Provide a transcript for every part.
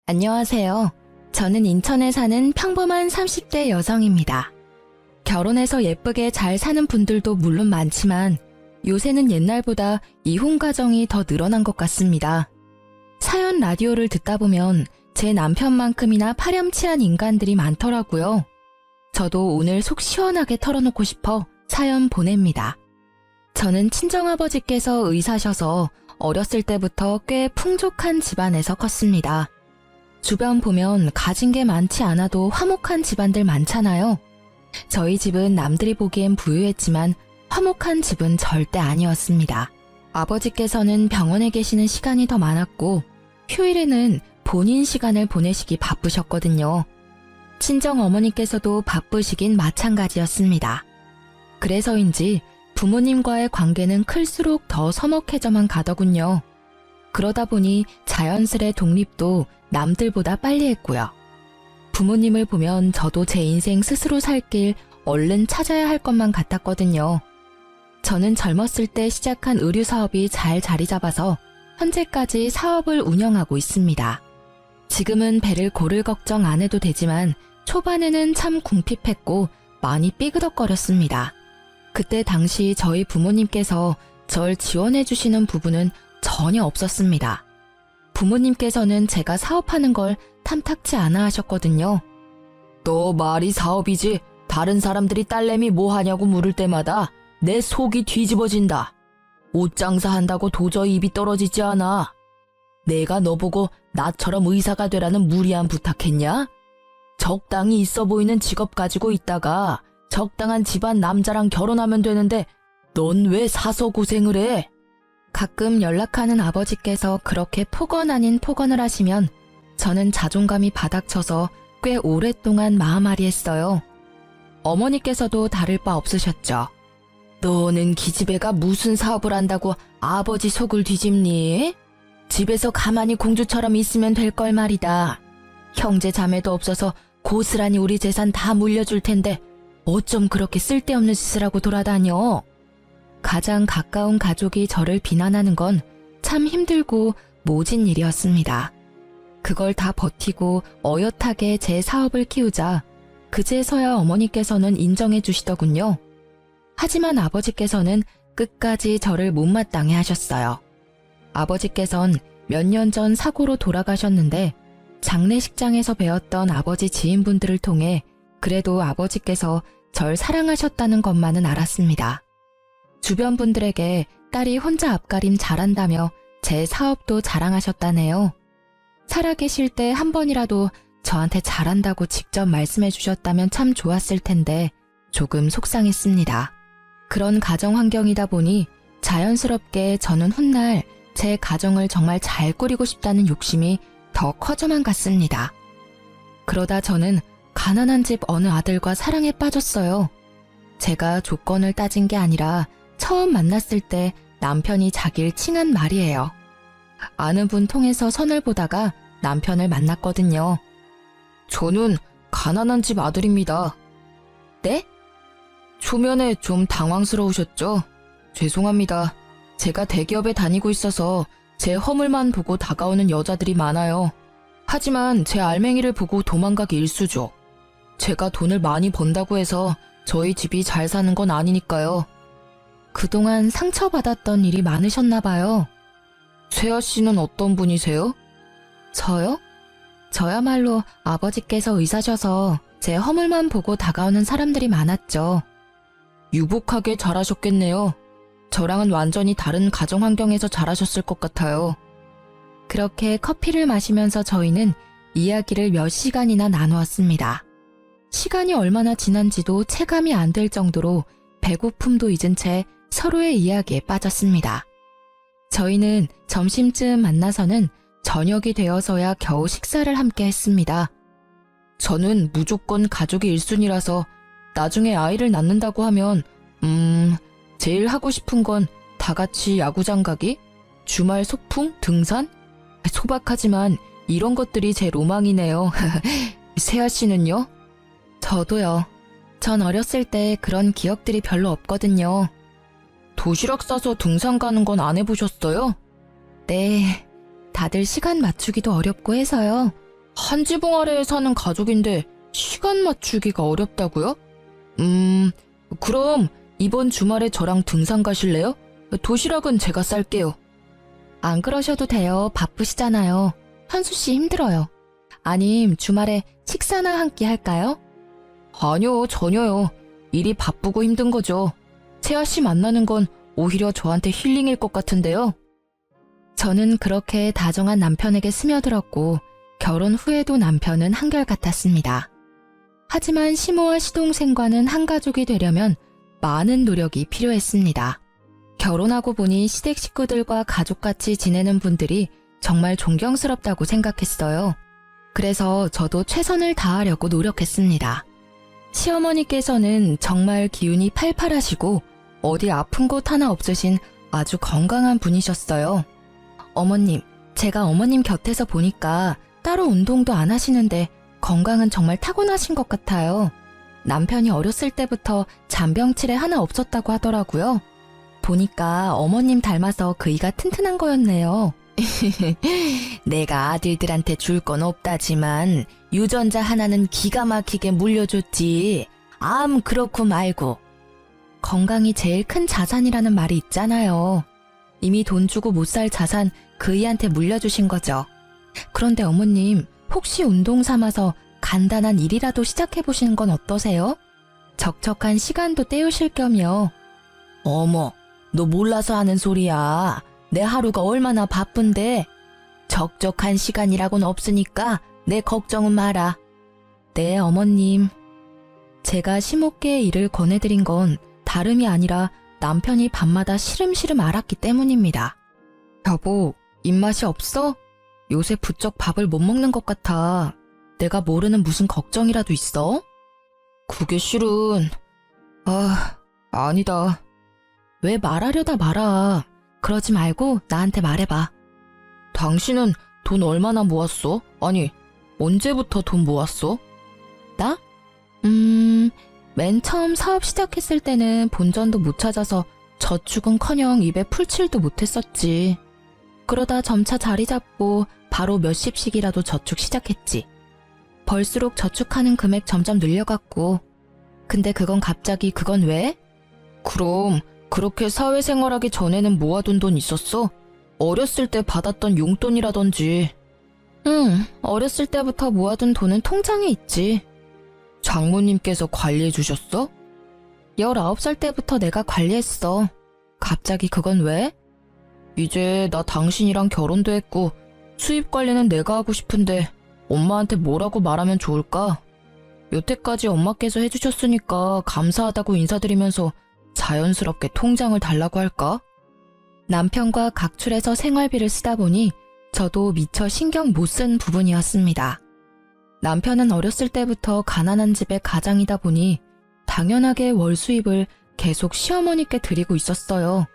안녕하세요. 저는 인천에 사는 평범한 30대 여성입니다. 결혼해서 예쁘게 잘 사는 분들도 물론 많지만 요새는 옛날보다 이혼 가정이 더 늘어난 것 같습니다. 사연 라디오를 듣다 보면 제 남편만큼이나 파렴치한 인간들이 많더라고요. 저도 오늘 속 시원하게 털어놓고 싶어 사연 보냅니다. 저는 친정아버지께서 의사셔서 어렸을 때부터 꽤 풍족한 집안에서 컸습니다. 주변 보면 가진 게 많지 않아도 화목한 집안들 많잖아요. 저희 집은 남들이 보기엔 부유했지만 화목한 집은 절대 아니었습니다. 아버지께서는 병원에 계시는 시간이 더 많았고 휴일에는 본인 시간을 보내시기 바쁘셨거든요. 친정 어머니께서도 바쁘시긴 마찬가지였습니다. 그래서인지 부모님과의 관계는 클수록 더 서먹해져만 가더군요. 그러다 보니 자연스레 독립도 남들보다 빨리 했고요. 부모님을 보면 저도 제 인생 스스로 살 길 얼른 찾아야 할 것만 같았거든요. 저는 젊었을 때 시작한 의류 사업이 잘 자리 잡아서 현재까지 사업을 운영하고 있습니다. 지금은 배를 고를 걱정 안 해도 되지만 초반에는 참 궁핍했고 많이 삐그덕거렸습니다. 그때 당시 저희 부모님께서 절 지원해 주시는 부분은 전혀 없었습니다. 부모님께서는 제가 사업하는 걸 탐탁치 않아 하셨거든요. 너 말이 사업이지 다른 사람들이 딸내미 뭐 하냐고 물을 때마다 내 속이 뒤집어진다. 옷 장사한다고 도저히 입이 떨어지지 않아. 내가 너보고 나처럼 의사가 되라는 무리한 부탁했냐? 적당히 있어 보이는 직업 가지고 있다가 적당한 집안 남자랑 결혼하면 되는데 넌 왜 사서 고생을 해? 가끔 연락하는 아버지께서 그렇게 폭언 아닌 폭언을 하시면 저는 자존감이 바닥쳐서 꽤 오랫동안 마음앓이했어요. 어머니께서도 다를 바 없으셨죠. 너는 기집애가 무슨 사업을 한다고 아버지 속을 뒤집니? 집에서 가만히 공주처럼 있으면 될 걸 말이다. 형제 자매도 없어서 고스란히 우리 재산 다 물려줄 텐데 어쩜 그렇게 쓸데없는 짓을 하고 돌아다녀? 가장 가까운 가족이 저를 비난하는 건 참 힘들고 모진 일이었습니다. 그걸 다 버티고 어엿하게 제 사업을 키우자 그제서야 어머니께서는 인정해 주시더군요. 하지만 아버지께서는 끝까지 저를 못마땅해 하셨어요. 아버지께선 몇 년 전 사고로 돌아가셨는데 장례식장에서 배웠던 아버지 지인분들을 통해 그래도 아버지께서 절 사랑하셨다는 것만은 알았습니다. 주변 분들에게 딸이 혼자 앞가림 잘한다며 제 사업도 자랑하셨다네요. 살아계실 때 한 번이라도 저한테 잘한다고 직접 말씀해 주셨다면 참 좋았을 텐데 조금 속상했습니다. 그런 가정 환경이다 보니 자연스럽게 저는 훗날 제 가정을 정말 잘 꾸리고 싶다는 욕심이 더 커져만 갔습니다. 그러다 저는 가난한 집 어느 아들과 사랑에 빠졌어요. 제가 조건을 따진 게 아니라 처음 만났을 때 남편이 자기를 칭한 말이에요. 아는 분 통해서 선을 보다가 남편을 만났거든요. 저는 가난한 집 아들입니다. 네? 초면에 좀 당황스러우셨죠? 죄송합니다. 제가 대기업에 다니고 있어서 제 허물만 보고 다가오는 여자들이 많아요. 하지만 제 알맹이를 보고 도망가기 일쑤죠. 제가 돈을 많이 번다고 해서 저희 집이 잘 사는 건 아니니까요. 그동안 상처받았던 일이 많으셨나 봐요. 세아 씨는 어떤 분이세요? 저요? 저야말로 아버지께서 의사셔서 제 허물만 보고 다가오는 사람들이 많았죠. 유복하게 자라셨겠네요. 저랑은 완전히 다른 가정 환경에서 자라셨을 것 같아요. 그렇게 커피를 마시면서 저희는 이야기를 몇 시간이나 나누었습니다. 시간이 얼마나 지난지도 체감이 안 될 정도로 배고픔도 잊은 채 서로의 이야기에 빠졌습니다. 저희는 점심쯤 만나서는 저녁이 되어서야 겨우 식사를 함께 했습니다. 저는 무조건 가족이 1순위라서 나중에 아이를 낳는다고 하면 제일 하고 싶은 건 다 같이 야구장 가기? 주말 소풍? 등산? 소박하지만 이런 것들이 제 로망이네요. 세아 씨는요? 저도요. 전 어렸을 때 그런 기억들이 별로 없거든요. 도시락 싸서 등산 가는 건 안 해보셨어요? 네, 다들 시간 맞추기도 어렵고 해서요. 한 지붕 아래에 사는 가족인데 시간 맞추기가 어렵다고요? 그럼 이번 주말에 저랑 등산 가실래요? 도시락은 제가 쌀게요. 안 그러셔도 돼요. 바쁘시잖아요. 현수 씨 힘들어요. 아님 주말에 식사나 한 끼 할까요? 아니요, 전혀요. 일이 바쁘고 힘든 거죠. 채아 씨 만나는 건 오히려 저한테 힐링일 것 같은데요. 저는 그렇게 다정한 남편에게 스며들었고 결혼 후에도 남편은 한결같았습니다. 하지만 시모와 시동생과는 한 가족이 되려면 많은 노력이 필요했습니다. 결혼하고 보니 시댁 식구들과 가족같이 지내는 분들이 정말 존경스럽다고 생각했어요. 그래서 저도 최선을 다하려고 노력했습니다. 시어머니께서는 정말 기운이 팔팔하시고 어디 아픈 곳 하나 없으신 아주 건강한 분이셨어요. 어머님, 제가 어머님 곁에서 보니까 따로 운동도 안 하시는데 건강은 정말 타고나신 것 같아요. 남편이 어렸을 때부터 잔병치레 하나 없었다고 하더라고요. 보니까 어머님 닮아서 그 이가 튼튼한 거였네요. 내가 아들들한테 줄 건 없다지만 유전자 하나는 기가 막히게 물려줬지. 그렇고 말고. 건강이 제일 큰 자산이라는 말이 있잖아요. 이미 돈 주고 못 살 자산 그이한테 물려주신 거죠. 그런데 어머님, 혹시 운동 삼아서 간단한 일이라도 시작해보시는 건 어떠세요? 적적한 시간도 때우실 겸이요. 어머, 너 몰라서 하는 소리야. 내 하루가 얼마나 바쁜데. 적적한 시간이라고는 없으니까 내 걱정은 마라. 네, 어머님. 제가 시모께의 일을 권해드린 건 다름이 아니라 남편이 밤마다 시름시름 앓았기 때문입니다. 여보, 입맛이 없어? 요새 부쩍 밥을 못 먹는 것 같아. 내가 모르는 무슨 걱정이라도 있어? 그게 실은... 아니다. 왜 말하려다 말아. 그러지 말고 나한테 말해봐. 당신은 돈 얼마나 모았어? 아니, 언제부터 돈 모았어? 나? 맨 처음 사업 시작했을 때는 본전도 못 찾아서 저축은커녕 입에 풀칠도 못했었지. 그러다 점차 자리 잡고 바로 몇십씩이라도 저축 시작했지. 벌수록 저축하는 금액 점점 늘려갔고. 근데 그건 왜? 그럼 그렇게 사회생활하기 전에는 모아둔 돈 있었어? 어렸을 때 받았던 용돈이라든지. 응, 어렸을 때부터 모아둔 돈은 통장에 있지. 장모님께서 관리해 주셨어? 19살 때부터 내가 관리했어. 갑자기 그건 왜? 이제 나 당신이랑 결혼도 했고 수입 관리는 내가 하고 싶은데 엄마한테 뭐라고 말하면 좋을까? 여태까지 엄마께서 해주셨으니까 감사하다고 인사드리면서 자연스럽게 통장을 달라고 할까? 남편과 각출해서 생활비를 쓰다 보니 저도 미처 신경 못 쓴 부분이었습니다. 남편은 어렸을 때부터 가난한 집의 가장이다 보니 당연하게 월 수입을 계속 시어머니께 드리고 있었어요.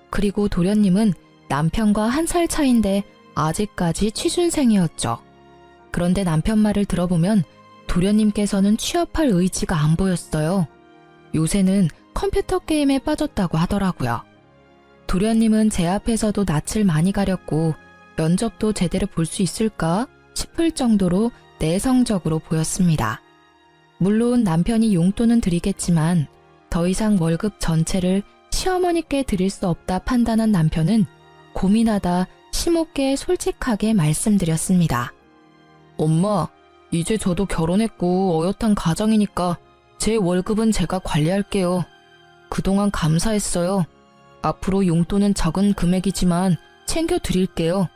그리고 도련님은 남편과 1살 차인데 아직까지 취준생이었죠. 그런데 남편 말을 들어보면 도련님께서는 취업할 의지가 안 보였어요. 요새는 컴퓨터 게임에 빠졌다고 하더라고요. 도련님은 제 앞에서도 낯을 많이 가렸고 면접도 제대로 볼 수 있을까 싶을 정도로 내성적으로 보였습니다. 물론 남편이 용돈은 드리겠지만 더 이상 월급 전체를 시어머니께 드릴 수 없다 판단한 남편은 고민하다 시모께 솔직하게 말씀드렸습니다. 엄마, 이제 저도 결혼했고 어엿한 가정이니까 제 월급은 제가 관리할게요. 그동안 감사했어요. 앞으로 용돈은 적은 금액이지만 챙겨드릴게요.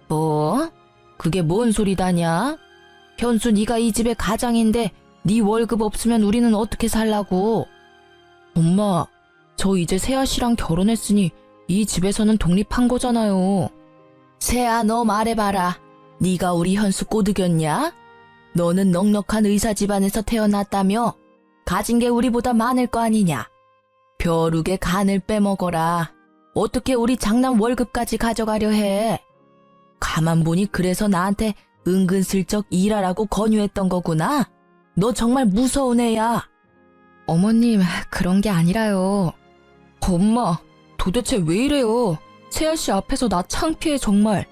뭐? 그게 뭔 소리다냐? 현수, 네가 이 집의 가장인데 네 월급 없으면 우리는 어떻게 살라고? 엄마, 저 이제 세아 씨랑 결혼했으니 이 집에서는 독립한 거잖아요. 세아, 너 말해봐라. 네가 우리 현수 꼬드겼냐? 너는 넉넉한 의사 집안에서 태어났다며? 가진 게 우리보다 많을 거 아니냐? 벼룩의 간을 빼먹어라. 어떻게 우리 장남 월급까지 가져가려 해? 가만 보니 그래서 나한테 은근슬쩍 일하라고 권유했던 거구나? 너 정말 무서운 애야. 어머님, 그런 게 아니라요. 엄마, 도대체 왜 이래요? 세아 씨 앞에서 나 창피해 정말.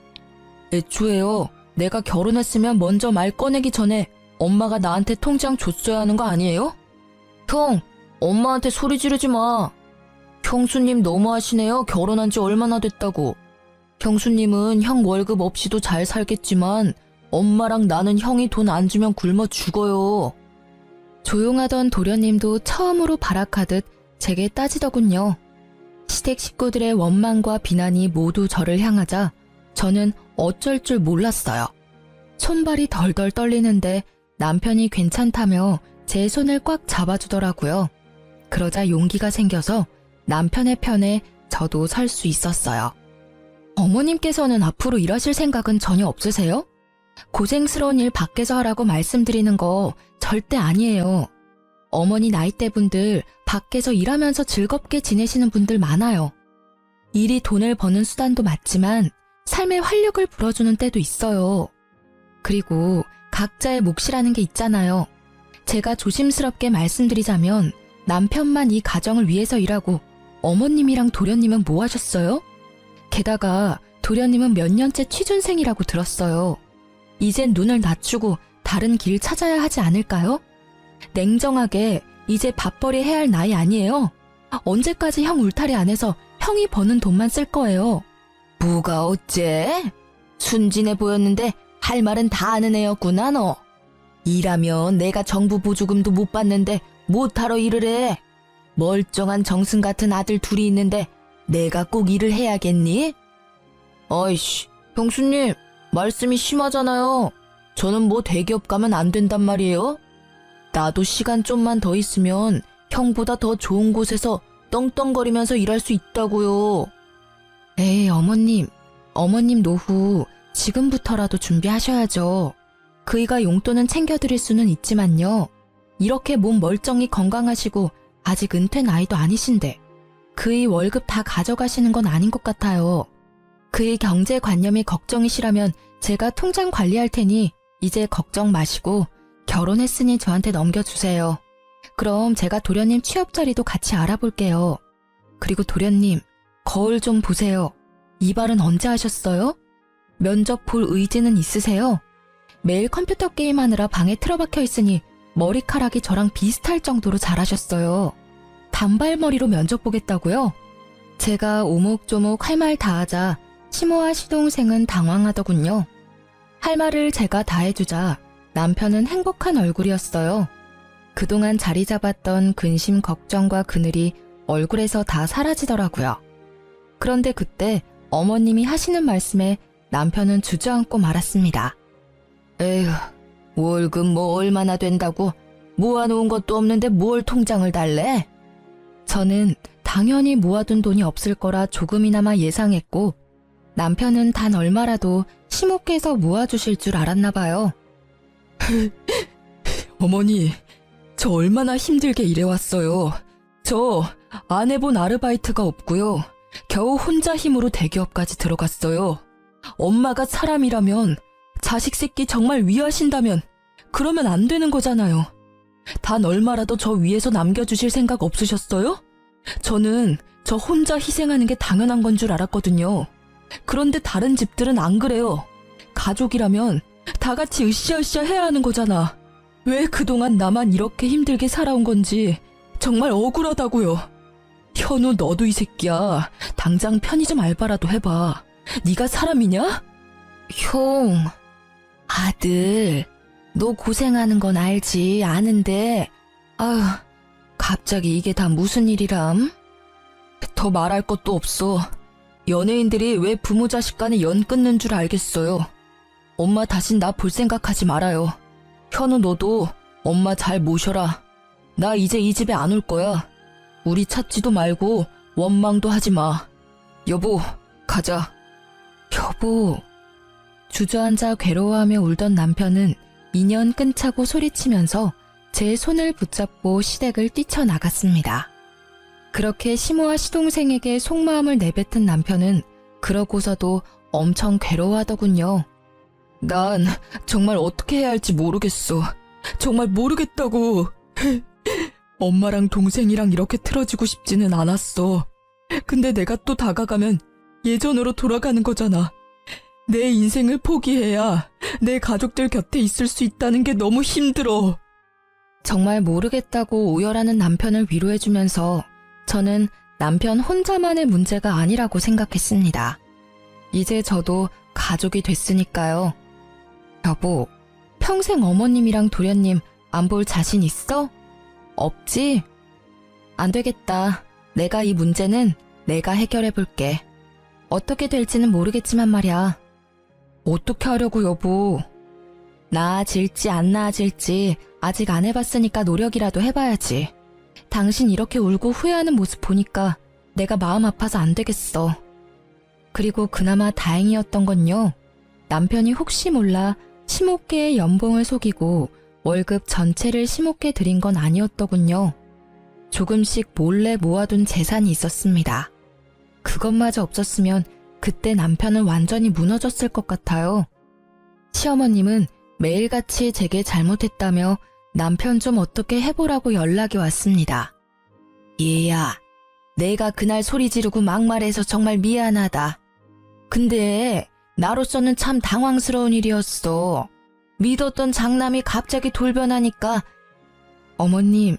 애초에요, 내가 결혼했으면 먼저 말 꺼내기 전에 엄마가 나한테 통장 줬어야 하는 거 아니에요? 형, 엄마한테 소리 지르지 마. 형수님 너무하시네요. 결혼한 지 얼마나 됐다고. 형수님은 형 월급 없이도 잘 살겠지만 엄마랑 나는 형이 돈 안 주면 굶어 죽어요. 조용하던 도련님도 처음으로 발악하듯 제게 따지더군요. 시댁 식구들의 원망과 비난이 모두 저를 향하자 저는 어쩔 줄 몰랐어요. 손발이 덜덜 떨리는데 남편이 괜찮다며 제 손을 꽉 잡아주더라고요. 그러자 용기가 생겨서 남편의 편에 저도 설 수 있었어요. 어머님께서는 앞으로 일하실 생각은 전혀 없으세요? 고생스러운 일 밖에서 하라고 말씀드리는 거 절대 아니에요. 어머니 나이대분들 밖에서 일하면서 즐겁게 지내시는 분들 많아요. 일이 돈을 버는 수단도 맞지만 삶의 활력을 불어주는 때도 있어요. 그리고 각자의 몫이라는 게 있잖아요. 제가 조심스럽게 말씀드리자면 남편만 이 가정을 위해서 일하고 어머님이랑 도련님은 뭐 하셨어요? 게다가 도련님은 몇 년째 취준생이라고 들었어요. 이젠 눈을 낮추고 다른 길 찾아야 하지 않을까요? 냉정하게 이제 밥벌이 해야 할 나이 아니에요. 언제까지 형 울타리 안에서 형이 버는 돈만 쓸 거예요. 뭐가 어째? 순진해 보였는데 할 말은 다 아는 애였구나 너. 일하면 내가 정부 보조금도 못 받는데 못하러 일을 해. 멀쩡한 정승 같은 아들 둘이 있는데 내가 꼭 일을 해야겠니? 어이씨, 형수님 말씀이 심하잖아요. 저는 뭐 대기업 가면 안 된단 말이에요? 나도 시간 좀만 더 있으면 형보다 더 좋은 곳에서 떵떵거리면서 일할 수 있다고요. 에이 어머님 노후 지금부터라도 준비하셔야죠. 그이가 용돈은 챙겨드릴 수는 있지만요. 이렇게 몸 멀쩡히 건강하시고 아직 은퇴 나이도 아니신데 그이 월급 다 가져가시는 건 아닌 것 같아요. 그의 경제관념이 걱정이시라면 제가 통장 관리할 테니 이제 걱정 마시고 결혼했으니 저한테 넘겨주세요. 그럼 제가 도련님 취업 자리도 같이 알아볼게요. 그리고 도련님, 거울 좀 보세요. 이발은 언제 하셨어요? 면접 볼 의지는 있으세요? 매일 컴퓨터 게임하느라 방에 틀어박혀 있으니 머리카락이 저랑 비슷할 정도로 잘하셨어요. 단발머리로 면접 보겠다고요? 제가 오목조목 할 말 다 하자 시모와 시동생은 당황하더군요. 할 말을 제가 다 해주자 남편은 행복한 얼굴이었어요. 그동안 자리 잡았던 근심 걱정과 그늘이 얼굴에서 다 사라지더라고요. 그런데 그때 어머님이 하시는 말씀에 남편은 주저앉고 말았습니다. 에휴, 월급 뭐 얼마나 된다고 모아놓은 것도 없는데 뭘 통장을 달래? 저는 당연히 모아둔 돈이 없을 거라 조금이나마 예상했고 남편은 단 얼마라도 시모께서 모아주실 줄 알았나 봐요. 어머니, 저 얼마나 힘들게 일해왔어요. 저 안 해본 아르바이트가 없고요. 겨우 혼자 힘으로 대기업까지 들어갔어요. 엄마가 사람이라면 자식 새끼 정말 위하신다면 그러면 안 되는 거잖아요. 단 얼마라도 저 위에서 남겨주실 생각 없으셨어요? 저는 저 혼자 희생하는 게 당연한 건 줄 알았거든요. 그런데 다른 집들은 안 그래요. 가족이라면 다 같이 으쌰으쌰 해야 하는 거잖아. 왜 그동안 나만 이렇게 힘들게 살아온 건지 정말 억울하다고요. 현우, 너도 이 새끼야. 당장 편의점 알바라도 해봐. 네가 사람이냐? 형, 아들, 너 고생하는 건 알지, 아는데 아휴, 갑자기 이게 다 무슨 일이람? 더 말할 것도 없어. 연예인들이 왜 부모 자식 간에 연 끊는 줄 알겠어요. 엄마 다신 나 볼 생각하지 말아요. 현우, 너도 엄마 잘 모셔라. 나 이제 이 집에 안 올 거야. 우리 찾지도 말고 원망도 하지 마. 여보, 가자. 여보. 주저앉아 괴로워하며 울던 남편은 인연 끈차고 소리치면서 제 손을 붙잡고 시댁을 뛰쳐나갔습니다. 그렇게 시모와 시동생에게 속마음을 내뱉은 남편은 그러고서도 엄청 괴로워하더군요. 난 정말 어떻게 해야 할지 모르겠어. 정말 모르겠다고. 엄마랑 동생이랑 이렇게 틀어지고 싶지는 않았어. 근데 내가 또 다가가면 예전으로 돌아가는 거잖아. 내 인생을 포기해야 내 가족들 곁에 있을 수 있다는 게 너무 힘들어. 정말 모르겠다고 오열하는 남편을 위로해주면서 저는 남편 혼자만의 문제가 아니라고 생각했습니다. 이제 저도 가족이 됐으니까요. 여보, 평생 어머님이랑 도련님 안 볼 자신 있어? 없지? 안 되겠다. 내가 이 문제는 내가 해결해 볼게. 어떻게 될지는 모르겠지만 말이야. 어떻게 하려고 여보? 나아질지 안 나아질지 아직 안 해봤으니까 노력이라도 해봐야지. 당신 이렇게 울고 후회하는 모습 보니까 내가 마음 아파서 안 되겠어. 그리고 그나마 다행이었던 건요. 남편이 혹시 몰라 심호께의 연봉을 속이고 월급 전체를 심호께 드린 건 아니었더군요. 조금씩 몰래 모아둔 재산이 있었습니다. 그것마저 없었으면 그때 남편은 완전히 무너졌을 것 같아요. 시어머님은 매일같이 제게 잘못했다며 남편 좀 어떻게 해보라고 연락이 왔습니다. 얘야, 내가 그날 소리 지르고 막말해서 정말 미안하다. 근데 나로서는 참 당황스러운 일이었어. 믿었던 장남이 갑자기 돌변하니까. 어머님,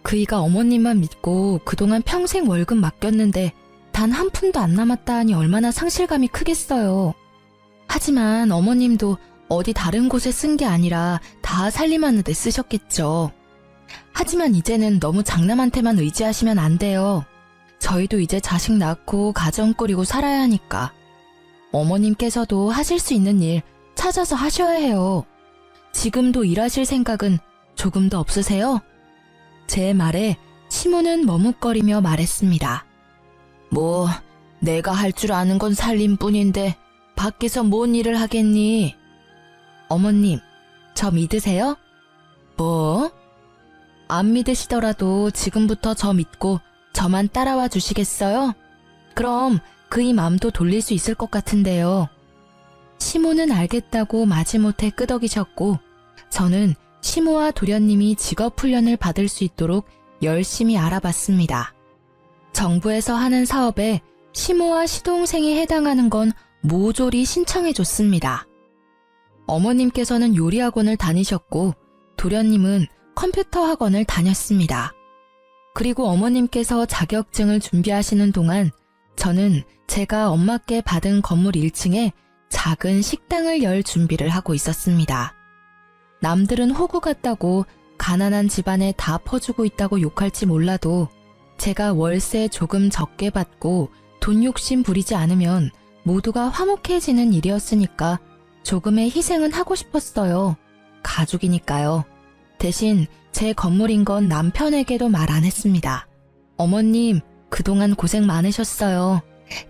그이가 어머님만 믿고 그동안 평생 월급 맡겼는데 단 한 푼도 안 남았다 하니 얼마나 상실감이 크겠어요. 하지만 어머님도 어디 다른 곳에 쓴 게 아니라 다 살림하는 데 쓰셨겠죠. 하지만 이제는 너무 장남한테만 의지하시면 안 돼요. 저희도 이제 자식 낳고 가정 꾸리고 살아야 하니까. 어머님께서도 하실 수 있는 일 찾아서 하셔야 해요. 지금도 일하실 생각은 조금도 없으세요? 제 말에 시모는 머뭇거리며 말했습니다. 뭐 내가 할 줄 아는 건 살림뿐인데 밖에서 뭔 일을 하겠니? 어머님, 저 믿으세요? 뭐? 안 믿으시더라도 지금부터 저 믿고 저만 따라와 주시겠어요? 그럼 그이 맘도 돌릴 수 있을 것 같은데요. 시모는 알겠다고 마지못해 끄덕이셨고 저는 시모와 도련님이 직업훈련을 받을 수 있도록 열심히 알아봤습니다. 정부에서 하는 사업에 시모와 시동생이 해당하는 건 모조리 신청해줬습니다. 어머님께서는 요리학원을 다니셨고 도련님은 컴퓨터 학원을 다녔습니다. 그리고 어머님께서 자격증을 준비하시는 동안 저는 제가 엄마께 받은 건물 1층에 작은 식당을 열 준비를 하고 있었습니다. 남들은 호구 같다고 가난한 집안에 다 퍼주고 있다고 욕할지 몰라도 제가 월세 조금 적게 받고 돈 욕심 부리지 않으면 모두가 화목해지는 일이었으니까 조금의 희생은 하고 싶었어요. 가족이니까요. 대신 제 건물인 건 남편에게도 말 안 했습니다. 어머님, 그동안 고생 많으셨어요.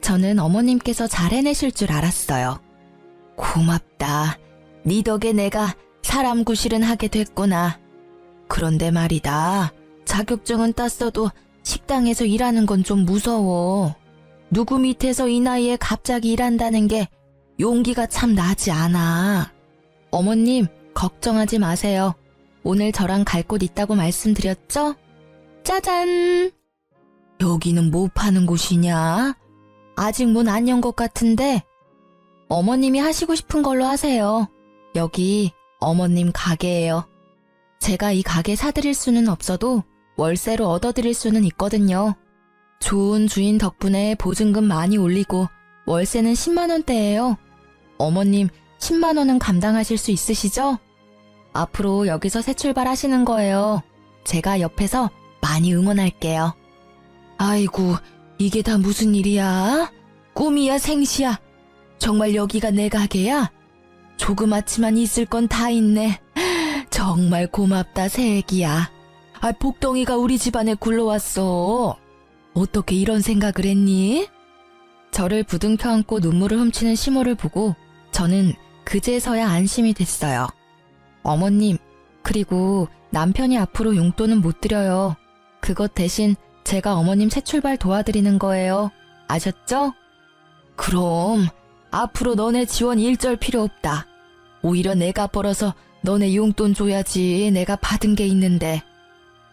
저는 어머님께서 잘 해내실 줄 알았어요. 고맙다. 네 덕에 내가 사람 구실은 하게 됐구나. 그런데 말이다. 자격증은 땄어도 식당에서 일하는 건 좀 무서워. 누구 밑에서 이 나이에 갑자기 일한다는 게 용기가 참 나지 않아. 어머님, 걱정하지 마세요. 오늘 저랑 갈 곳 있다고 말씀드렸죠? 짜잔! 여기는 뭐 파는 곳이냐? 아직 문 안 연 것 같은데? 어머님이 하시고 싶은 걸로 하세요. 여기 어머님 가게예요. 제가 이 가게 사드릴 수는 없어도 월세로 얻어드릴 수는 있거든요. 좋은 주인 덕분에 보증금 많이 올리고 월세는 10만 원대예요. 어머님 10만 원은 감당하실 수 있으시죠? 앞으로 여기서 새 출발하시는 거예요. 제가 옆에서 많이 응원할게요. 아이고, 이게 다 무슨 일이야? 꿈이야 생시야? 정말 여기가 내 가게야? 조그맣지만 있을 건 다 있네. 정말 고맙다 새애기야. 복덩이가 우리 집안에 굴러왔어. 어떻게 이런 생각을 했니? 저를 부둥켜 안고 눈물을 훔치는 시모를 보고 저는 그제서야 안심이 됐어요. 어머님, 그리고 남편이 앞으로 용돈은 못 드려요. 그것 대신 제가 어머님 새 출발 도와드리는 거예요. 아셨죠? 그럼 앞으로 너네 지원 일절 필요 없다. 오히려 내가 벌어서 너네 용돈 줘야지. 내가 받은 게 있는데.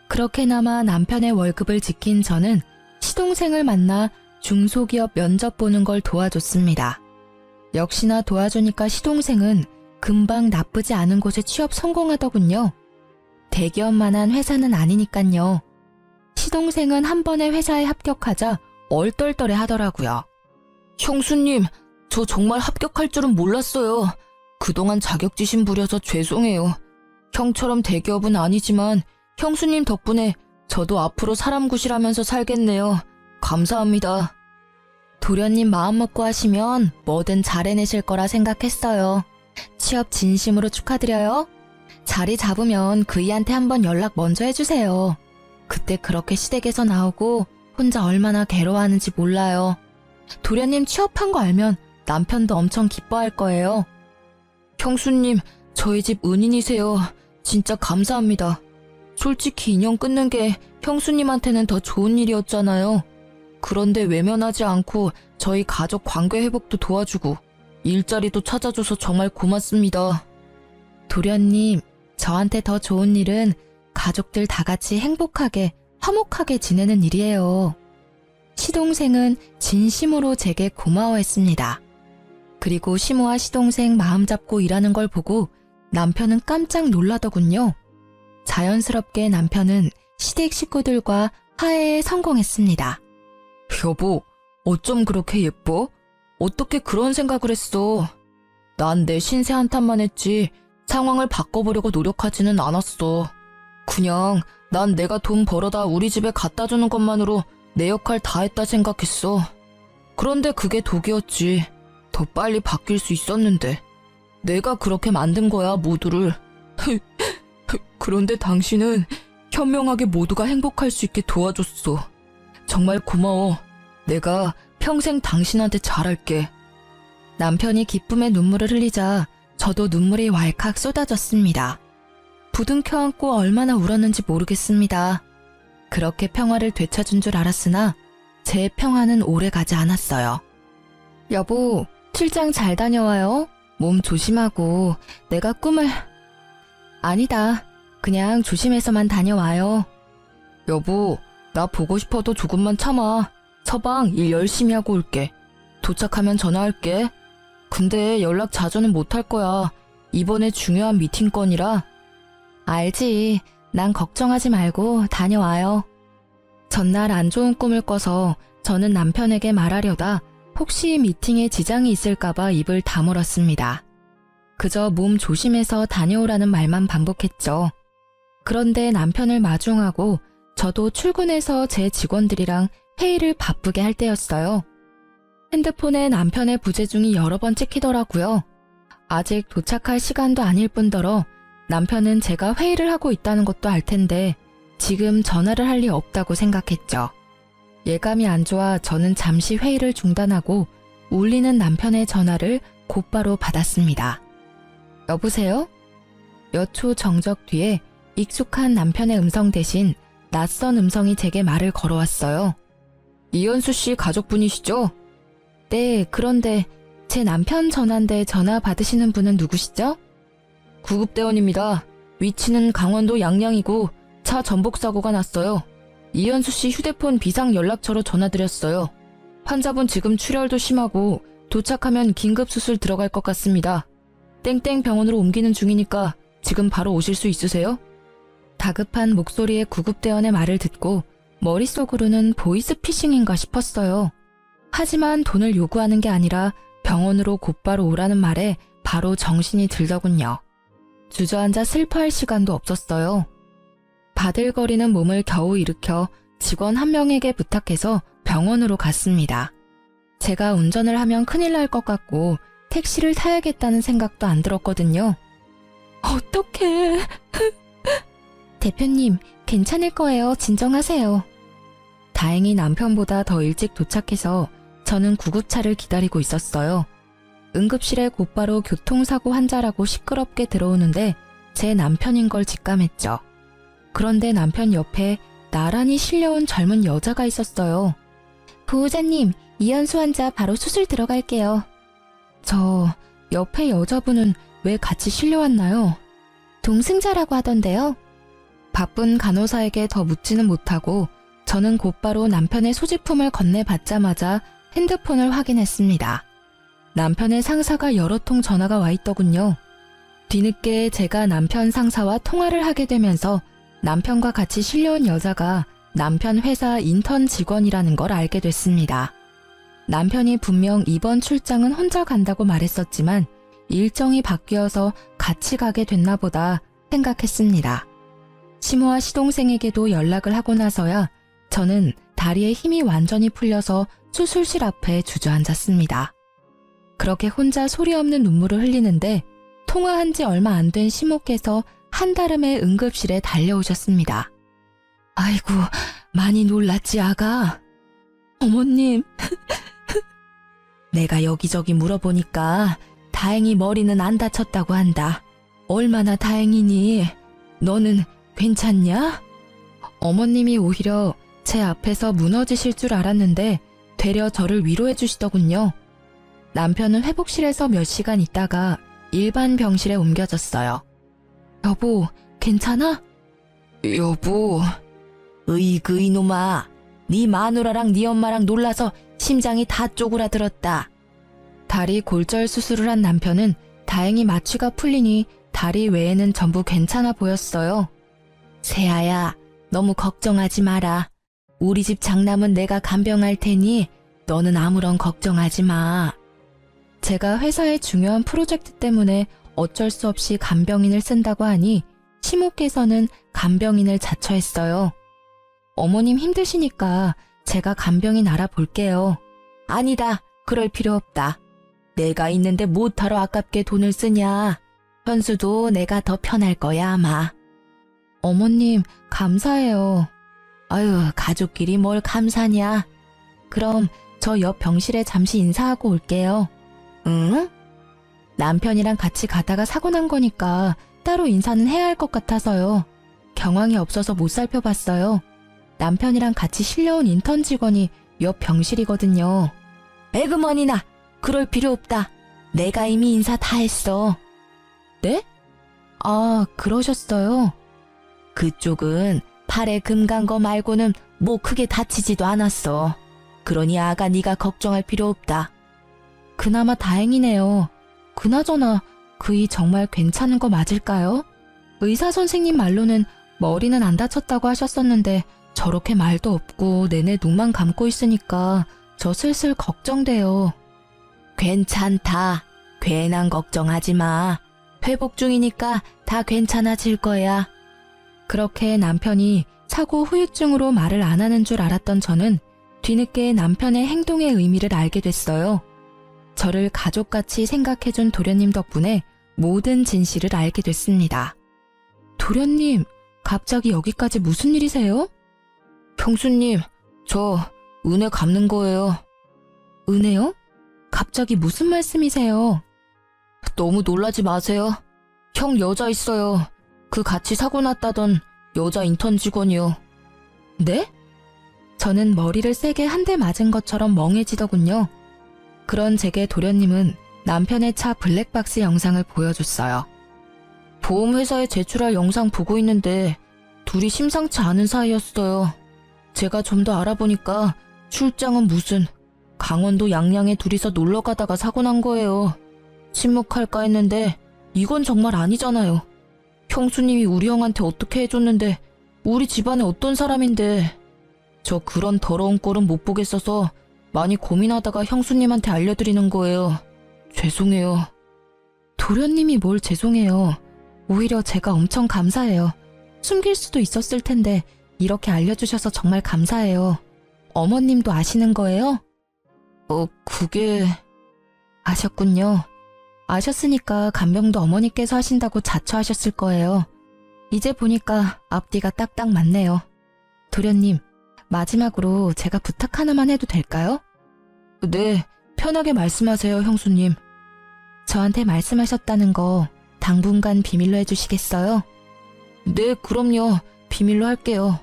그렇게나마 남편의 월급을 지킨 저는 시동생을 만나 중소기업 면접 보는 걸 도와줬습니다. 역시나 도와주니까 시동생은 금방 나쁘지 않은 곳에 취업 성공하더군요. 대기업만한 회사는 아니니깐요. 시동생은 한 번에 회사에 합격하자 얼떨떨해 하더라고요. 형수님, 저 정말 합격할 줄은 몰랐어요. 그동안 자격지심 부려서 죄송해요. 형처럼 대기업은 아니지만 형수님 덕분에 저도 앞으로 사람 구실하면서 살겠네요. 감사합니다. 도련님 마음먹고 하시면 뭐든 잘 해내실 거라 생각했어요. 취업 진심으로 축하드려요. 자리 잡으면 그이한테 한번 연락 먼저 해주세요. 그때 그렇게 시댁에서 나오고 혼자 얼마나 괴로워하는지 몰라요. 도련님 취업한 거 알면 남편도 엄청 기뻐할 거예요. 형수님, 저희 집 은인이세요. 진짜 감사합니다. 솔직히 인연 끊는 게 형수님한테는 더 좋은 일이었잖아요. 그런데 외면하지 않고 저희 가족 관계 회복도 도와주고 일자리도 찾아줘서 정말 고맙습니다. 도련님, 저한테 더 좋은 일은 가족들 다 같이 행복하게, 화목하게 지내는 일이에요. 시동생은 진심으로 제게 고마워했습니다. 그리고 시모와 시동생 마음 잡고 일하는 걸 보고 남편은 깜짝 놀라더군요. 자연스럽게 남편은 시댁 식구들과 화해에 성공했습니다. 여보, 어쩜 그렇게 예뻐? 어떻게 그런 생각을 했어? 난 내 신세 한탄만 했지 상황을 바꿔보려고 노력하지는 않았어. 그냥 난 내가 돈 벌어다 우리 집에 갖다 주는 것만으로 내 역할 다 했다 생각했어. 그런데 그게 독이었지. 더 빨리 바뀔 수 있었는데. 내가 그렇게 만든 거야, 모두를. 그런데 당신은 현명하게 모두가 행복할 수 있게 도와줬어. 정말 고마워. 내가 평생 당신한테 잘할게. 남편이 기쁨의 눈물을 흘리자 저도 눈물이 왈칵 쏟아졌습니다. 부둥켜 안고 얼마나 울었는지 모르겠습니다. 그렇게 평화를 되찾은 줄 알았으나 제 평화는 오래가지 않았어요. 여보, 출장 잘 다녀와요. 몸 조심하고 내가 꿈을... 아니다. 그냥 조심해서만 다녀와요. 여보, 나 보고 싶어도 조금만 참아. 서방 일 열심히 하고 올게. 도착하면 전화할게. 근데 연락 자주는 못할 거야. 이번에 중요한 미팅 건이라. 알지. 난 걱정하지 말고 다녀와요. 전날 안 좋은 꿈을 꿔서 저는 남편에게 말하려다 혹시 미팅에 지장이 있을까봐 입을 다물었습니다. 그저 몸 조심해서 다녀오라는 말만 반복했죠. 그런데 남편을 마중하고 저도 출근해서 제 직원들이랑 회의를 바쁘게 할 때였어요. 핸드폰에 남편의 부재중이 여러 번 찍히더라고요. 아직 도착할 시간도 아닐 뿐더러 남편은 제가 회의를 하고 있다는 것도 알 텐데 지금 전화를 할 리 없다고 생각했죠. 예감이 안 좋아 저는 잠시 회의를 중단하고 울리는 남편의 전화를 곧바로 받았습니다. 여보세요? 몇 초 정적 뒤에 익숙한 남편의 음성 대신 낯선 음성이 제게 말을 걸어왔어요. 이현수 씨 가족분이시죠? 네, 그런데 제 남편 전화인데 전화 받으시는 분은 누구시죠? 구급대원입니다. 위치는 강원도 양양이고 차 전복 사고가 났어요. 이현수 씨 휴대폰 비상 연락처로 전화드렸어요. 환자분 지금 출혈도 심하고 도착하면 긴급 수술 들어갈 것 같습니다. 땡땡 병원으로 옮기는 중이니까 지금 바로 오실 수 있으세요? 다급한 목소리의 구급대원의 말을 듣고 머릿속으로는 보이스피싱인가 싶었어요. 하지만 돈을 요구하는 게 아니라 병원으로 곧바로 오라는 말에 바로 정신이 들더군요. 주저앉아 슬퍼할 시간도 없었어요. 바들거리는 몸을 겨우 일으켜 직원 한 명에게 부탁해서 병원으로 갔습니다. 제가 운전을 하면 큰일 날 것 같고 택시를 타야겠다는 생각도 안 들었거든요. 어떡해. 대표님, 괜찮을 거예요. 진정하세요. 다행히 남편보다 더 일찍 도착해서 저는 구급차를 기다리고 있었어요. 응급실에 곧바로 교통사고 환자라고 시끄럽게 들어오는데 제 남편인 걸 직감했죠. 그런데 남편 옆에 나란히 실려온 젊은 여자가 있었어요. 보호자님, 이현수 환자 바로 수술 들어갈게요. 저 옆에 여자분은 왜 같이 실려왔나요? 동승자라고 하던데요. 바쁜 간호사에게 더 묻지는 못하고 저는 곧바로 남편의 소지품을 건네받자마자 핸드폰을 확인했습니다. 남편의 상사가 여러 통 전화가 와 있더군요. 뒤늦게 제가 남편 상사와 통화를 하게 되면서 남편과 같이 실려온 여자가 남편 회사 인턴 직원이라는 걸 알게 됐습니다. 남편이 분명 이번 출장은 혼자 간다고 말했었지만 일정이 바뀌어서 같이 가게 됐나 보다 생각했습니다. 시모와 시동생에게도 연락을 하고 나서야 저는 다리에 힘이 완전히 풀려서 수술실 앞에 주저앉았습니다. 그렇게 혼자 소리 없는 눈물을 흘리는데 통화한 지 얼마 안 된 시모께서 한달음에 응급실에 달려오셨습니다. 아이고, 많이 놀랐지, 아가? 어머님. 내가 여기저기 물어보니까 다행히 머리는 안 다쳤다고 한다. 얼마나 다행이니? 너는 괜찮냐? 어머님이 오히려 제 앞에서 무너지실 줄 알았는데 되려 저를 위로해 주시더군요. 남편은 회복실에서 몇 시간 있다가 일반 병실에 옮겨졌어요. 여보, 괜찮아? 여보. 으이그 이놈아. 네 마누라랑 네 엄마랑 놀라서 심장이 다 쪼그라들었다. 다리 골절 수술을 한 남편은 다행히 마취가 풀리니 다리 외에는 전부 괜찮아 보였어요. 세아야, 너무 걱정하지 마라. 우리 집 장남은 내가 간병할 테니 너는 아무런 걱정하지 마. 제가 회사의 중요한 프로젝트 때문에 어쩔 수 없이 간병인을 쓴다고 하니 시모께서는 간병인을 자처했어요. 어머님 힘드시니까 제가 간병인 알아볼게요. 아니다, 그럴 필요 없다. 내가 있는데 못하러 아깝게 돈을 쓰냐. 현수도 내가 더 편할 거야 아마. 어머님 감사해요. 아유, 가족끼리 뭘 감사냐. 그럼 저 옆 병실에 잠시 인사하고 올게요. 응? 남편이랑 같이 가다가 사고 난 거니까 따로 인사는 해야 할 것 같아서요. 경황이 없어서 못 살펴봤어요. 남편이랑 같이 실려온 인턴 직원이 옆 병실이거든요. 에그머니나, 그럴 필요 없다. 내가 이미 인사 다 했어. 네? 아, 그러셨어요? 그쪽은 팔에 금 간 거 말고는 뭐 크게 다치지도 않았어. 그러니 아가 네가 걱정할 필요 없다. 그나마 다행이네요. 그나저나 그이 정말 괜찮은 거 맞을까요? 의사 선생님 말로는 머리는 안 다쳤다고 하셨었는데 저렇게 말도 없고 내내 눈만 감고 있으니까 저 슬슬 걱정돼요. 괜찮다. 괜한 걱정하지 마. 회복 중이니까 다 괜찮아질 거야. 그렇게 남편이 사고 후유증으로 말을 안 하는 줄 알았던 저는 뒤늦게 남편의 행동의 의미를 알게 됐어요. 저를 가족같이 생각해준 도련님 덕분에 모든 진실을 알게 됐습니다. 도련님, 갑자기 여기까지 무슨 일이세요? 평수님, 저 은혜 갚는 거예요. 은혜요? 갑자기 무슨 말씀이세요? 너무 놀라지 마세요. 형 여자 있어요. 그 같이 사고 났다던 여자 인턴 직원이요. 네? 저는 머리를 세게 한 대 맞은 것처럼 멍해지더군요. 그런 제게 도련님은 남편의 차 블랙박스 영상을 보여줬어요. 보험회사에 제출할 영상 보고 있는데 둘이 심상치 않은 사이였어요. 제가 좀 더 알아보니까 출장은 무슨 강원도 양양에 둘이서 놀러 가다가 사고 난 거예요. 침묵할까 했는데 이건 정말 아니잖아요. 형수님이 우리 형한테 어떻게 해줬는데 우리 집안에 어떤 사람인데. 저 그런 더러운 꼴은 못 보겠어서 많이 고민하다가 형수님한테 알려드리는 거예요. 죄송해요. 도련님이 뭘 죄송해요. 오히려 제가 엄청 감사해요. 숨길 수도 있었을 텐데 이렇게 알려주셔서 정말 감사해요. 어머님도 아시는 거예요? 그게... 아셨군요. 아셨으니까 간병도 어머니께서 하신다고 자처하셨을 거예요. 이제 보니까 앞뒤가 딱딱 맞네요. 도련님, 마지막으로 제가 부탁 하나만 해도 될까요? 네, 편하게 말씀하세요, 형수님. 저한테 말씀하셨다는 거 당분간 비밀로 해주시겠어요? 네, 그럼요. 비밀로 할게요.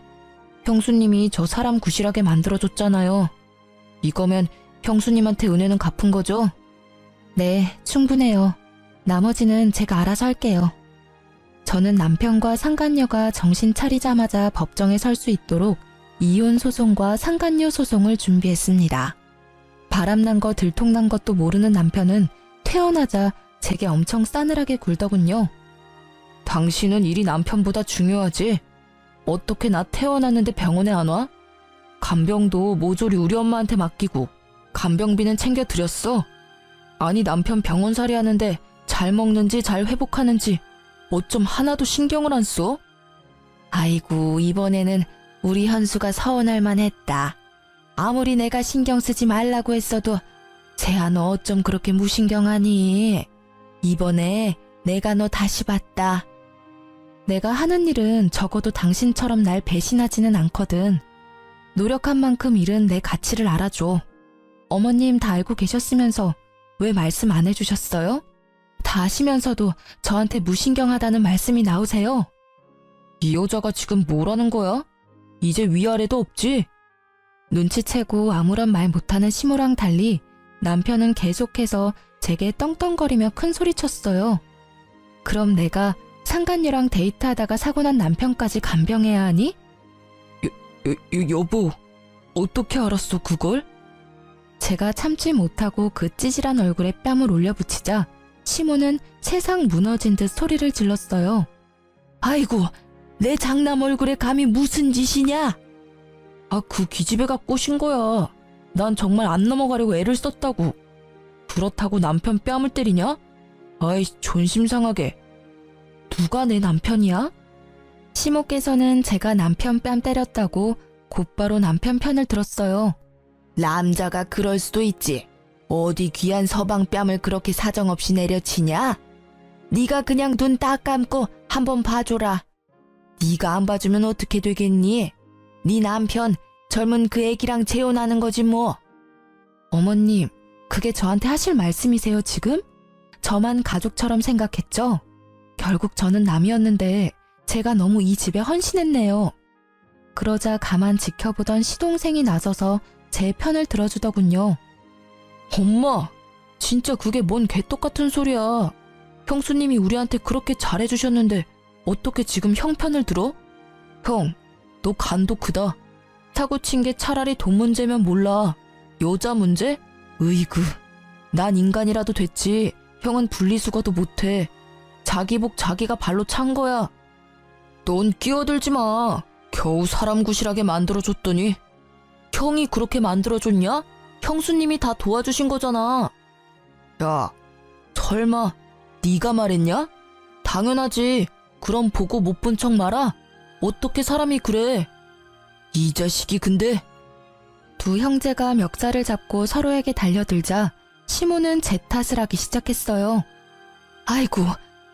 형수님이 저 사람 구실하게 만들어줬잖아요. 이거면 형수님한테 은혜는 갚은 거죠? 네, 충분해요. 나머지는 제가 알아서 할게요. 저는 남편과 상간녀가 정신 차리자마자 법정에 설 수 있도록 이혼 소송과 상간녀 소송을 준비했습니다. 바람난 거 들통난 것도 모르는 남편은 태어나자 제게 엄청 싸늘하게 굴더군요. 당신은 일이 남편보다 중요하지? 어떻게 나 태어났는데 병원에 안 와? 간병도 모조리 우리 엄마한테 맡기고 간병비는 챙겨드렸어. 아니 남편 병원살이 하는데 잘 먹는지 잘 회복하는지 어쩜 하나도 신경을 안 써? 아이고 이번에는 우리 현수가 서운할 만했다. 아무리 내가 신경 쓰지 말라고 했어도 쟤야 너 어쩜 그렇게 무신경하니? 이번에 내가 너 다시 봤다. 내가 하는 일은 적어도 당신처럼 날 배신하지는 않거든. 노력한 만큼 일은 내 가치를 알아줘. 어머님 다 알고 계셨으면서 왜 말씀 안 해주셨어요? 다 아시면서도 저한테 무신경하다는 말씀이 나오세요? 이 여자가 지금 뭐라는 거야? 이제 위아래도 없지? 눈치채고 아무런 말 못하는 시모랑 달리 남편은 계속해서 제게 떵떵거리며 큰 소리쳤어요. 그럼 내가 상간녀랑 데이트하다가 사고난 남편까지 간병해야 하니? 여보, 어떻게 알았어 그걸? 제가 참지 못하고 그 찌질한 얼굴에 뺨을 올려붙이자 시모는 세상 무너진 듯 소리를 질렀어요. 아이고, 내 장남 얼굴에 감히 무슨 짓이냐? 아, 그 기집애가 꼬신 거야. 난 정말 안 넘어가려고 애를 썼다고. 그렇다고 남편 뺨을 때리냐? 아이, 존심상하게. 누가 내 남편이야? 시모께서는 제가 남편 뺨 때렸다고 곧바로 남편 편을 들었어요. 남자가 그럴 수도 있지. 어디 귀한 서방 뺨을 그렇게 사정없이 내려치냐? 네가 그냥 눈 딱 감고 한번 봐줘라. 네가 안 봐주면 어떻게 되겠니? 네 남편 젊은 그 애기랑 재혼하는 거지 뭐. 어머님, 그게 저한테 하실 말씀이세요 지금? 저만 가족처럼 생각했죠? 결국 저는 남이었는데 제가 너무 이 집에 헌신했네요. 그러자 가만 지켜보던 시동생이 나서서 제 편을 들어주더군요. 엄마, 진짜 그게 뭔 개떡같은 소리야. 형수님이 우리한테 그렇게 잘해주셨는데 어떻게 지금 형 편을 들어? 형, 너 간도 크다. 사고 친 게 차라리 돈 문제면 몰라. 여자 문제? 으이구, 난 인간이라도 됐지. 형은 분리수거도 못해. 자기 복 자기가 발로 찬 거야. 넌 끼어들지 마. 겨우 사람 구실하게 만들어줬더니. 형이 그렇게 만들어줬냐? 형수님이 다 도와주신 거잖아. 야, 설마 네가 말했냐? 당연하지. 그럼 보고 못 본 척 말아? 어떻게 사람이 그래? 이 자식이 근데. 두 형제가 멱살을 잡고 서로에게 달려들자 시모는 제 탓을 하기 시작했어요. 아이고,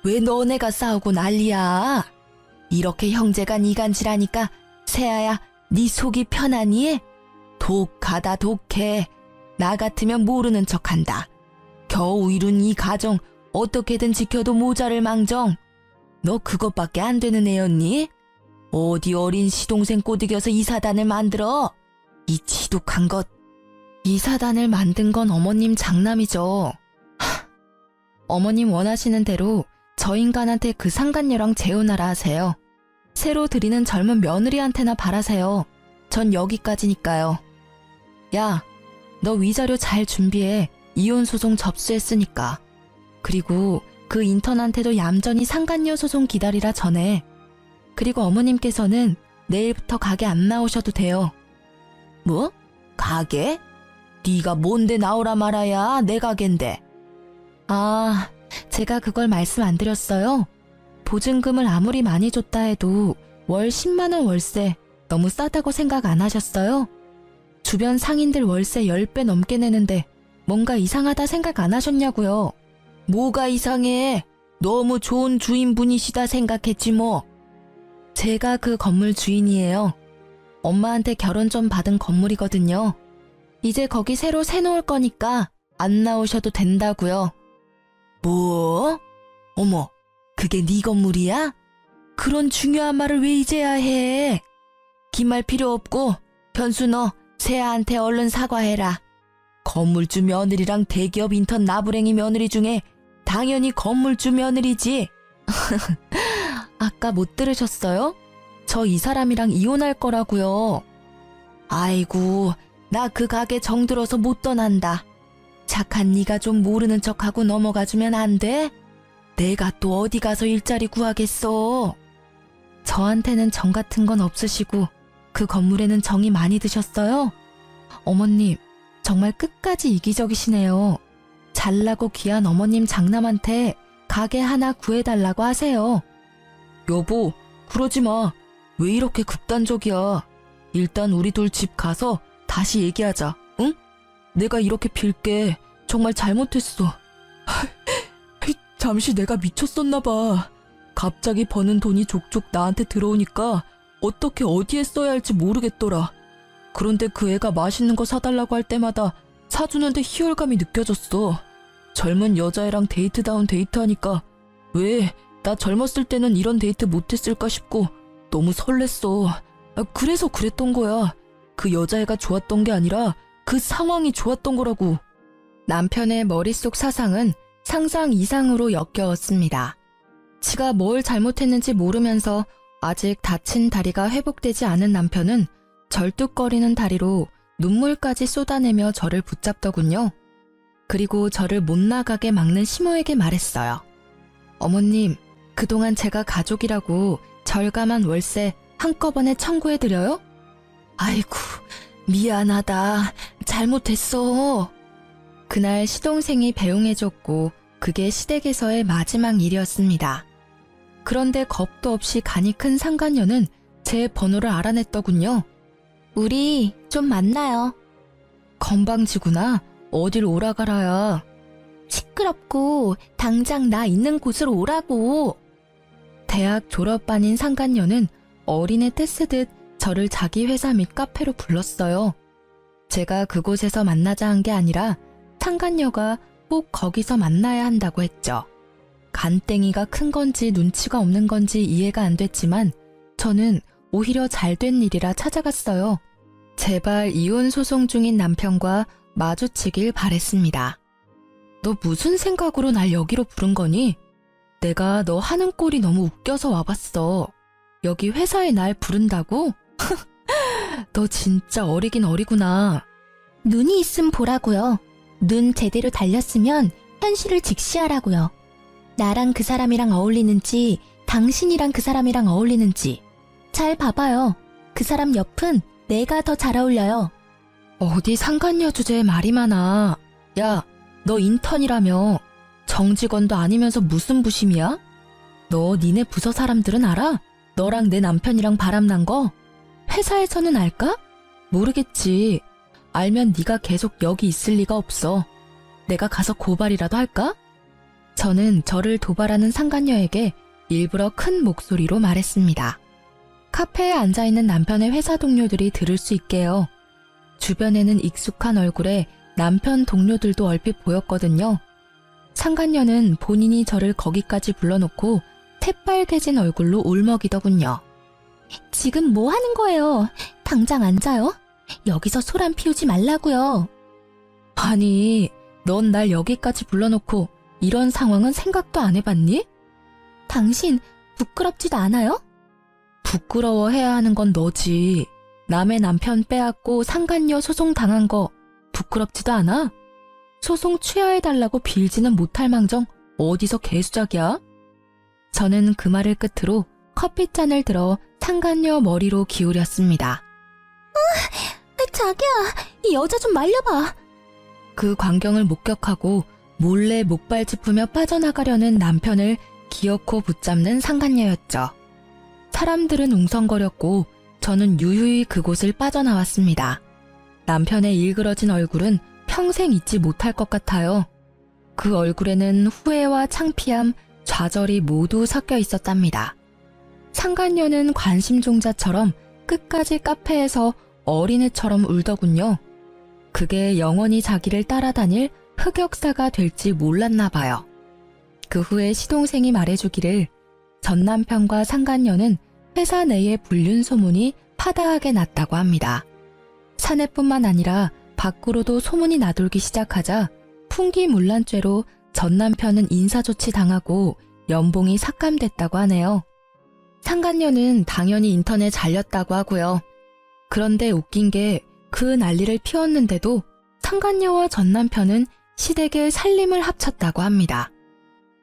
왜 너네가 싸우고 난리야? 이렇게 형제가 이간질하니까 세아야, 네 속이 편하니? 독하다 독해. 나 같으면 모르는 척한다. 겨우 이룬 이 가정 어떻게든 지켜도 모자를 망정. 너 그것밖에 안 되는 애였니? 어디 어린 시동생 꼬드겨서 이 사단을 만들어? 이 지독한 것. 이 사단을 만든 건 어머님 장남이죠. 어머님 원하시는 대로 저 인간한테 그 상간녀랑 재혼하라 하세요. 새로 들이는 젊은 며느리한테나 바라세요. 전 여기까지니까요. 야, 너 위자료 잘 준비해. 이혼 소송 접수했으니까. 그리고 그 인턴한테도 얌전히 상간녀 소송 기다리라 전해. 그리고 어머님께서는 내일부터 가게 안 나오셔도 돼요. 뭐? 가게? 네가 뭔데 나오라 말아야 내 가게인데. 아, 제가 그걸 말씀 안 드렸어요? 보증금을 아무리 많이 줬다 해도 월 10만 원 월세 너무 싸다고 생각 안 하셨어요? 주변 상인들 월세 10배 넘게 내는데 뭔가 이상하다 생각 안 하셨냐고요? 뭐가 이상해? 너무 좋은 주인분이시다 생각했지 뭐. 제가 그 건물 주인이에요. 엄마한테 결혼 좀 받은 건물이거든요. 이제 거기 새로 새놓을 거니까 안 나오셔도 된다고요. 뭐? 어머, 그게 네 건물이야? 그런 중요한 말을 왜 이제야 해? 긴 말 필요 없고 현수 너 세아한테 얼른 사과해라. 건물주 며느리랑 대기업 인턴 나부랭이 며느리 중에 당연히 건물주 며느리지. 아까 못 들으셨어요? 저 이 사람이랑 이혼할 거라고요. 아이고, 나 그 가게 정들어서 못 떠난다. 착한 네가 좀 모르는 척하고 넘어가주면 안 돼? 내가 또 어디 가서 일자리 구하겠어. 저한테는 정 같은 건 없으시고 그 건물에는 정이 많이 드셨어요? 어머님, 정말 끝까지 이기적이시네요. 잘나고 귀한 어머님 장남한테 가게 하나 구해달라고 하세요. 여보, 그러지 마. 왜 이렇게 극단적이야. 일단 우리 둘 집 가서 다시 얘기하자, 응? 내가 이렇게 빌게. 정말 잘못했어. 잠시 내가 미쳤었나 봐. 갑자기 버는 돈이 족족 나한테 들어오니까 어떻게 어디에 써야 할지 모르겠더라. 그런데 그 애가 맛있는 거 사달라고 할 때마다 사주는데 희열감이 느껴졌어. 젊은 여자애랑 데이트다운 데이트하니까 왜 나 젊었을 때는 이런 데이트 못했을까 싶고 너무 설렜어. 그래서 그랬던 거야. 그 여자애가 좋았던 게 아니라 그 상황이 좋았던 거라고. 남편의 머릿속 사상은 상상 이상으로 역겨웠습니다. 지가 뭘 잘못했는지 모르면서 아직 다친 다리가 회복되지 않은 남편은 절뚝거리는 다리로 눈물까지 쏟아내며 저를 붙잡더군요. 그리고 저를 못 나가게 막는 시모에게 말했어요. 어머님, 그동안 제가 가족이라고 절감한 월세 한꺼번에 청구해드려요? 아이고, 미안하다. 잘못했어. 그날 시동생이 배웅해줬고 그게 시댁에서의 마지막 일이었습니다. 그런데 겁도 없이 간이 큰 상간녀는 제 번호를 알아냈더군요. 우리 좀 만나요. 건방지구나. 어딜 오라가라야. 시끄럽고 당장 나 있는 곳으로 오라고. 대학 졸업반인 상간녀는 어린애 떼쓰듯 저를 자기 회사 및 카페로 불렀어요. 제가 그곳에서 만나자 한 게 아니라 상간녀가 꼭 거기서 만나야 한다고 했죠. 간땡이가 큰 건지 눈치가 없는 건지 이해가 안 됐지만 저는 오히려 잘된 일이라 찾아갔어요. 제발 이혼 소송 중인 남편과 마주치길 바랬습니다. 너 무슨 생각으로 날 여기로 부른 거니? 내가 너 하는 꼴이 너무 웃겨서 와봤어. 여기 회사에 날 부른다고? 너 진짜 어리긴 어리구나. 눈이 있음 보라고요. 눈 제대로 달렸으면 현실을 직시하라고요. 나랑 그 사람이랑 어울리는지 당신이랑 그 사람이랑 어울리는지 잘 봐봐요. 그 사람 옆은 내가 더 잘 어울려요. 어디 상간녀 주제에 말이 많아. 야, 너 인턴이라며. 정직원도 아니면서 무슨 부심이야? 너 니네 부서 사람들은 알아? 너랑 내 남편이랑 바람난 거? 회사에서는 알까? 모르겠지. 알면 네가 계속 여기 있을 리가 없어. 내가 가서 고발이라도 할까? 저는 저를 도발하는 상간녀에게 일부러 큰 목소리로 말했습니다. 카페에 앉아있는 남편의 회사 동료들이 들을 수 있게요. 주변에는 익숙한 얼굴에 남편 동료들도 얼핏 보였거든요. 상간녀는 본인이 저를 거기까지 불러놓고 새빨개진 얼굴로 울먹이더군요. 지금 뭐 하는 거예요? 당장 앉아요? 여기서 소란 피우지 말라고요. 아니, 넌 날 여기까지 불러놓고 이런 상황은 생각도 안 해봤니? 당신 부끄럽지도 않아요? 부끄러워해야 하는 건 너지. 남의 남편 빼앗고 상간녀 소송 당한 거 부끄럽지도 않아? 소송 취하해달라고 빌지는 못할 망정 어디서 개수작이야? 저는 그 말을 끝으로 커피잔을 들어 상간녀 머리로 기울였습니다. 자기야, 이 여자 좀 말려봐. 그 광경을 목격하고 몰래 목발 짚으며 빠져나가려는 남편을 기어코 붙잡는 상간녀였죠. 사람들은 웅성거렸고 저는 유유히 그곳을 빠져나왔습니다. 남편의 일그러진 얼굴은 평생 잊지 못할 것 같아요. 그 얼굴에는 후회와 창피함, 좌절이 모두 섞여 있었답니다. 상간녀는 관심종자처럼 끝까지 카페에서 어린애처럼 울더군요. 그게 영원히 자기를 따라다닐 흑역사가 될지 몰랐나 봐요. 그 후에 시동생이 말해주기를 전 남편과 상간녀는 회사 내에 불륜 소문이 파다하게 났다고 합니다. 사내뿐만 아니라 밖으로도 소문이 나돌기 시작하자 풍기문란죄로 전 남편은 인사조치 당하고 연봉이 삭감됐다고 하네요. 상간녀는 당연히 인턴에 잘렸다고 하고요. 그런데 웃긴 게 그 난리를 피웠는데도 상간녀와 전 남편은 시댁의 살림을 합쳤다고 합니다.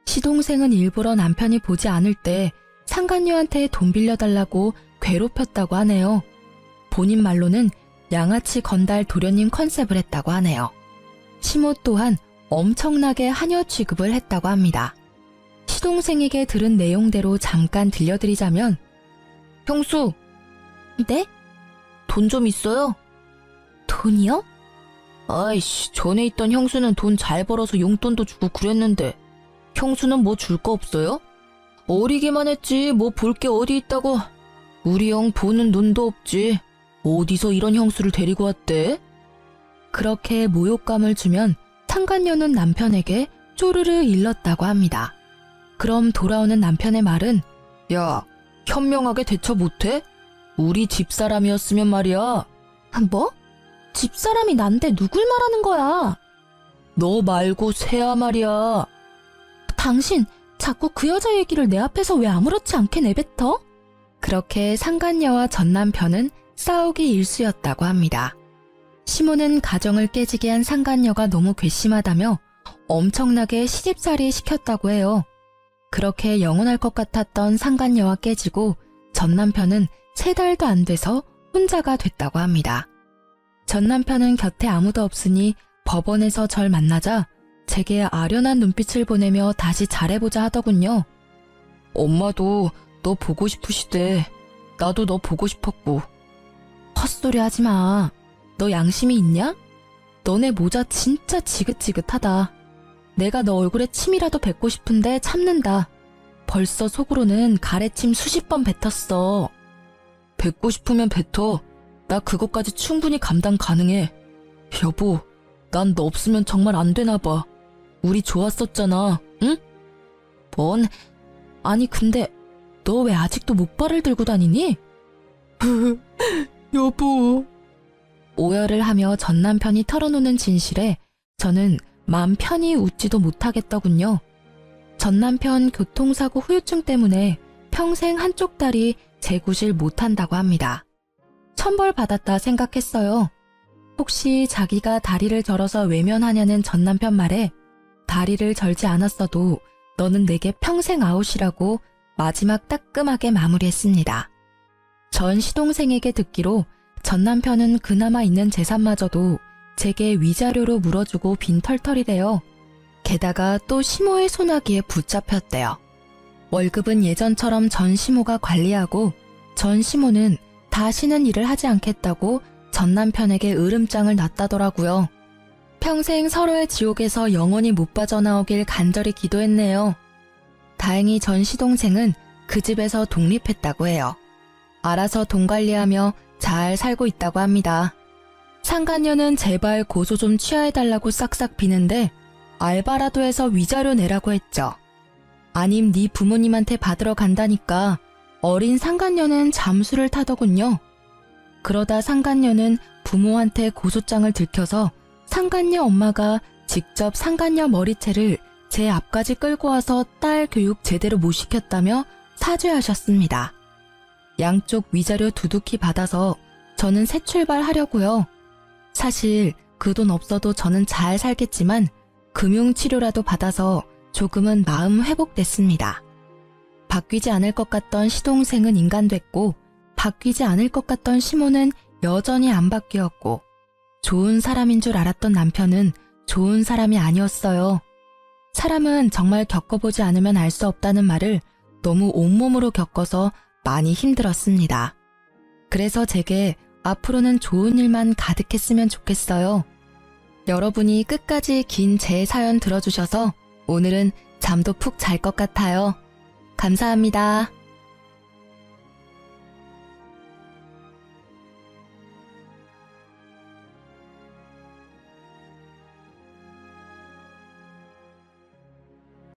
시동생은 일부러 남편이 보지 않을 때 상간녀한테 돈 빌려달라고 괴롭혔다고 하네요. 본인 말로는 양아치 건달 도련님 컨셉을 했다고 하네요. 시모 또한 엄청나게 하녀 취급을 했다고 합니다. 시동생에게 들은 내용대로 잠깐 들려드리자면, 형수, 네? 돈 좀 있어요? 돈이요? 아이씨, 전에 있던 형수는 돈 잘 벌어서 용돈도 주고 그랬는데 형수는 뭐 줄 거 없어요? 어리기만 했지 뭐 볼 게 어디 있다고. 우리 형 보는 눈도 없지. 어디서 이런 형수를 데리고 왔대? 그렇게 모욕감을 주면 상간녀는 남편에게 쪼르르 일렀다고 합니다. 그럼 돌아오는 남편의 말은, 야, 현명하게 대처 못해? 우리 집사람이었으면 말이야. 뭐? 집사람이 난데 누굴 말하는 거야? 너 말고 새야 말이야. 당신 자꾸 그 여자 얘기를 내 앞에서 왜 아무렇지 않게 내뱉어? 그렇게 상간녀와 전 남편은 싸우기 일쑤였다고 합니다. 시모는 가정을 깨지게 한 상간녀가 너무 괘씸하다며 엄청나게 시집살이 시켰다고 해요. 그렇게 영원할 것 같았던 상간녀와 깨지고 전 남편은 3달도 안 돼서 혼자가 됐다고 합니다. 전 남편은 곁에 아무도 없으니 법원에서 절 만나자 제게 아련한 눈빛을 보내며 다시 잘해보자 하더군요. 엄마도 너 보고 싶으시대. 나도 너 보고 싶었고. 헛소리 하지 마. 너 양심이 있냐? 너네 모자 진짜 지긋지긋하다. 내가 너 얼굴에 침이라도 뱉고 싶은데 참는다. 벌써 속으로는 가래침 수십 번 뱉었어. 뱉고 싶으면 뱉어. 나 그것까지 충분히 감당 가능해. 여보, 난 너 없으면 정말 안 되나 봐. 우리 좋았었잖아, 응? 뭔? 아니 근데 너 왜 아직도 목발을 들고 다니니? 여보. 오열을 하며 전 남편이 털어놓는 진실에 저는 마음 편히 웃지도 못하겠더군요. 전 남편 교통사고 후유증 때문에 평생 한쪽 다리 재구실 못한다고 합니다. 천벌받았다 생각했어요. 혹시 자기가 다리를 절어서 외면하냐는 전 남편 말에 다리를 절지 않았어도 너는 내게 평생 아웃이라고 마지막 따끔하게 마무리했습니다. 전 시동생에게 듣기로 전 남편은 그나마 있는 재산마저도 제게 위자료로 물어주고 빈털털이래요. 게다가 또 시모의 소나기에 붙잡혔대요. 월급은 예전처럼 전 시모가 관리하고 전 시모는 다시는 일을 하지 않겠다고 전 남편에게 으름장을 놨다더라고요. 평생 서로의 지옥에서 영원히 못 빠져나오길 간절히 기도했네요. 다행히 전 시동생은 그 집에서 독립했다고 해요. 알아서 돈 관리하며 잘 살고 있다고 합니다. 상간녀는 제발 고소 좀 취하해달라고 싹싹 비는데 알바라도 해서 위자료 내라고 했죠. 아님 네 부모님한테 받으러 간다니까 어린 상간녀는 잠수를 타더군요. 그러다 상간녀는 부모한테 고소장을 들켜서 상간녀 엄마가 직접 상간녀 머리채를 제 앞까지 끌고 와서 딸 교육 제대로 못 시켰다며 사죄하셨습니다. 양쪽 위자료 두둑히 받아서 저는 새 출발하려고요. 사실 그 돈 없어도 저는 잘 살겠지만 금융치료라도 받아서 조금은 마음 회복됐습니다. 바뀌지 않을 것 같던 시동생은 인간됐고 바뀌지 않을 것 같던 시모는 여전히 안 바뀌었고 좋은 사람인 줄 알았던 남편은 좋은 사람이 아니었어요. 사람은 정말 겪어보지 않으면 알 수 없다는 말을 너무 온몸으로 겪어서 많이 힘들었습니다. 그래서 제게 앞으로는 좋은 일만 가득했으면 좋겠어요. 여러분이 끝까지 긴 제 사연 들어주셔서 오늘은 잠도 푹 잘 것 같아요. 감사합니다.